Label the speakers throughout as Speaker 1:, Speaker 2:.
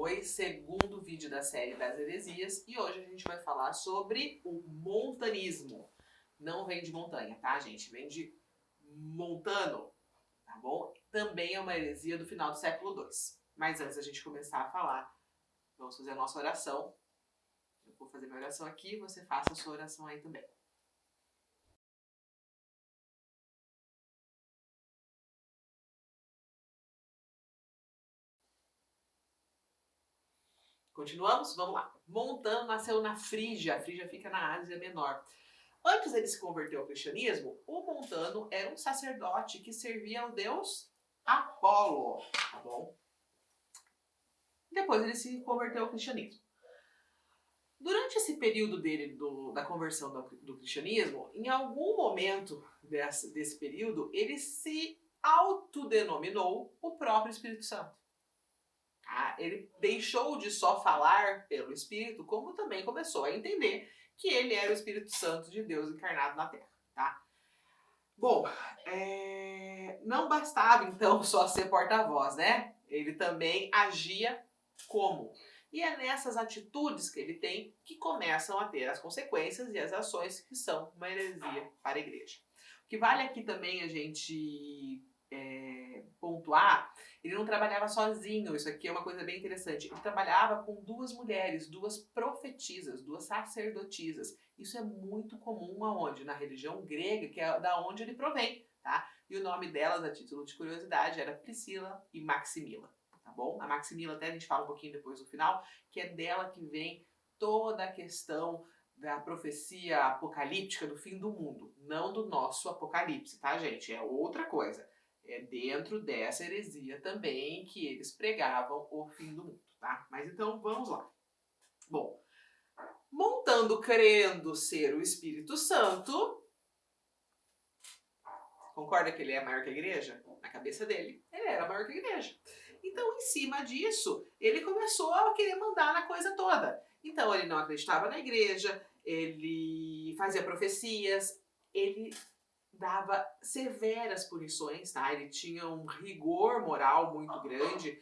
Speaker 1: Oi, segundo vídeo da série das heresias, e hoje a gente vai falar sobre o montanismo. Não vem de montanha, tá, gente? Vem de montano, tá bom? Também é uma heresia do final do século II. Mas antes da gente começar a falar, vamos fazer a nossa oração. Eu vou fazer minha oração aqui, você faça a sua oração aí também. Continuamos? Vamos lá. Montano nasceu na Frígia. A Frígia fica na Ásia Menor. Antes dele se converter ao cristianismo, o Montano era um sacerdote que servia ao deus Apolo, tá bom? Depois ele se converteu ao cristianismo. Durante esse período dele, da conversão do cristianismo, em algum momento desse período, ele se autodenominou o próprio Espírito Santo. Ele deixou de só falar pelo Espírito, como também começou a entender que ele era o Espírito Santo de Deus encarnado na Terra, tá? Bom, não bastava então só ser porta-voz, né? Ele também agia como? E é nessas atitudes que ele tem que começam a ter as consequências e as ações que são uma heresia para a igreja. O que vale aqui também a gente pontuar, ele não trabalhava sozinho, isso aqui é uma coisa bem interessante. Ele trabalhava com duas mulheres, duas profetisas, duas sacerdotisas. Isso é muito comum aonde? Na religião grega, que é da onde ele provém, tá? E o nome delas, a título de curiosidade, era Priscila e Maximila, tá bom? A Maximila até a gente fala um pouquinho depois no final, que é dela que vem toda a questão da profecia apocalíptica do fim do mundo, não do nosso apocalipse, tá, gente? É outra coisa. É dentro dessa heresia também que eles pregavam o fim do mundo, tá? Mas então vamos lá. Bom, Montano querendo ser o Espírito Santo, concorda que ele é maior que a igreja? Na cabeça dele, ele era maior que a igreja. Então, em cima disso, ele começou a querer mandar na coisa toda. Então, ele não acreditava na igreja, ele fazia profecias, ele dava severas punições, tá? Ele tinha um rigor moral muito grande.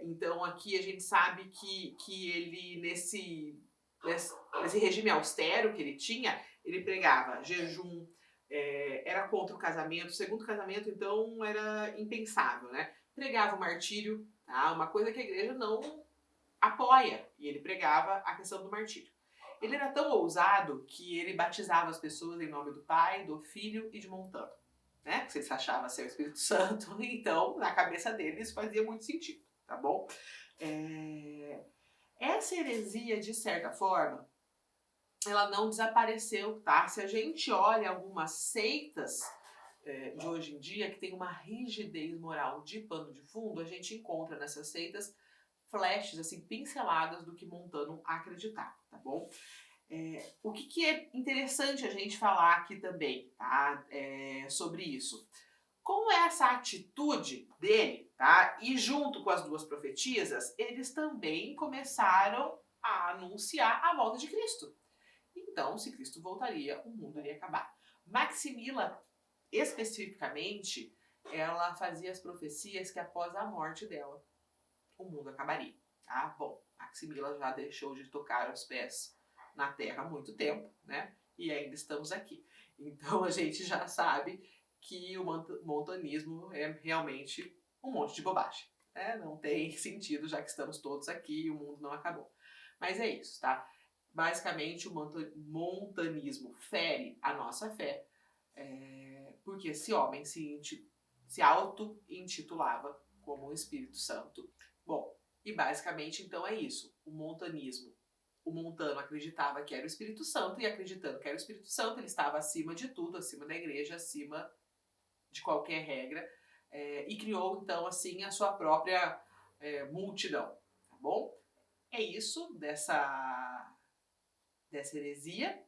Speaker 1: Então aqui a gente sabe que ele, nesse regime austero que ele tinha, ele pregava jejum, era contra o casamento. O segundo casamento, então, era impensável, né? Pregava o martírio, tá? Uma coisa que a igreja não apoia. E ele pregava a questão do martírio. Ele era tão ousado que ele batizava as pessoas em nome do Pai, do Filho e de Montano, né? Que você achava ser o Espírito Santo, então na cabeça dele isso fazia muito sentido, tá bom? Essa heresia, de certa forma, ela não desapareceu, tá? Se a gente olha algumas seitas de hoje em dia que tem uma rigidez moral de pano de fundo, a gente encontra nessas seitas flashes, assim, pinceladas do que Montano acreditava, tá bom? O que é interessante a gente falar aqui também, tá? Sobre isso. Com essa atitude dele, tá? E junto com as duas profetisas, eles também começaram a anunciar a volta de Cristo. Então, se Cristo voltaria, o mundo iria acabar. Maximila, especificamente, ela fazia as profecias que após a morte dela, o mundo acabaria. Tá? Bom, Maximila já deixou de tocar os pés na Terra há muito tempo, né? E ainda estamos aqui. Então a gente já sabe que o montanismo é realmente um monte de bobagem. Né? Não tem sentido, já que estamos todos aqui e o mundo não acabou. Mas é isso, tá? Basicamente, o montanismo fere a nossa fé, porque esse homem se auto-intitulava como o Espírito Santo. Bom, e basicamente então é isso. O montanismo, o Montano acreditava que era o Espírito Santo, e acreditando que era o Espírito Santo, ele estava acima de tudo, acima da igreja, acima de qualquer regra, e criou então assim a sua própria multidão, tá bom? É isso dessa heresia.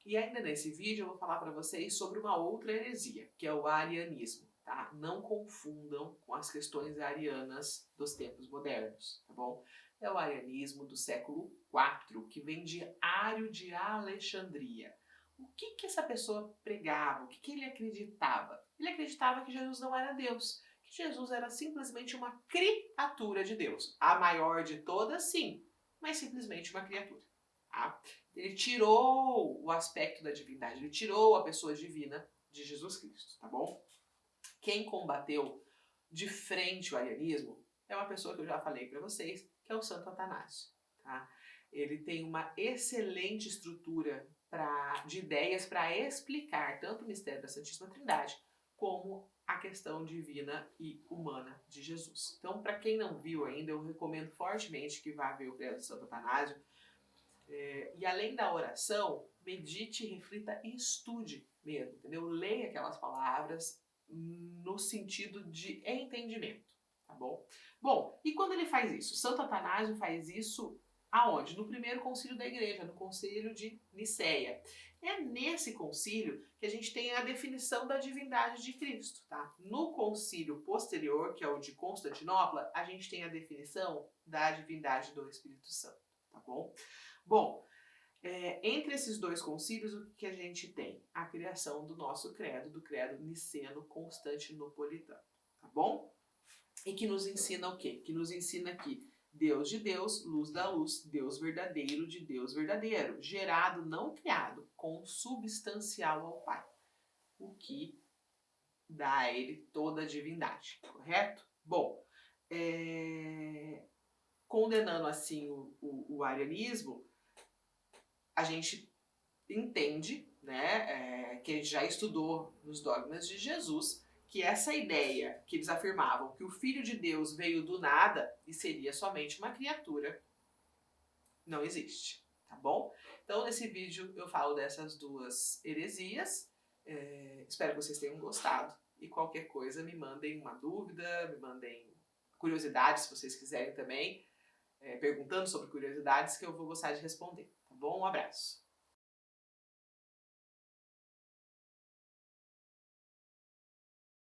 Speaker 1: E ainda nesse vídeo eu vou falar para vocês sobre uma outra heresia, que é o arianismo, tá? Não confundam com as questões arianas dos tempos modernos, tá bom? É o arianismo do século IV, que vem de Ário de Alexandria. O que essa pessoa pregava? O que ele acreditava? Ele acreditava que Jesus não era Deus, que Jesus era simplesmente uma criatura de Deus. A maior de todas, sim, mas simplesmente uma criatura. Tá? Ele tirou o aspecto da divindade, ele tirou a pessoa divina de Jesus Cristo, tá bom? Quem combateu de frente o arianismo é uma pessoa que eu já falei para vocês, que é o Santo Atanásio. Tá? Ele tem uma excelente estrutura de ideias para explicar tanto o mistério da Santíssima Trindade como a questão divina e humana de Jesus. Então, para quem não viu ainda, eu recomendo fortemente que vá ver o Credo de Santo Atanásio. E além da oração, medite, reflita e estude mesmo, entendeu? Leia aquelas palavras no sentido de entendimento, tá bom? Bom, e quando ele faz isso? Santo Atanásio faz isso aonde? No primeiro concílio da igreja, no concílio de Nicéia. É nesse concílio que a gente tem a definição da divindade de Cristo, tá? No concílio posterior, que é o de Constantinopla, a gente tem a definição da divindade do Espírito Santo, tá bom? Bom, entre esses dois concílios, o que a gente tem? A criação do nosso credo, do credo niceno-constantinopolitano, tá bom? E que nos ensina o quê? Que nos ensina que Deus de Deus, luz da luz, Deus verdadeiro de Deus verdadeiro, gerado, não criado, consubstancial ao Pai, o que dá a ele toda a divindade, correto? Bom, condenando assim o arianismo, a gente entende, né, que a gente já estudou nos dogmas de Jesus, que essa ideia que eles afirmavam que o Filho de Deus veio do nada e seria somente uma criatura, não existe, tá bom? Então, nesse vídeo eu falo dessas duas heresias, espero que vocês tenham gostado e qualquer coisa me mandem uma dúvida, me mandem curiosidades se vocês quiserem também, perguntando sobre curiosidades que eu vou gostar de responder, tá bom? Um abraço!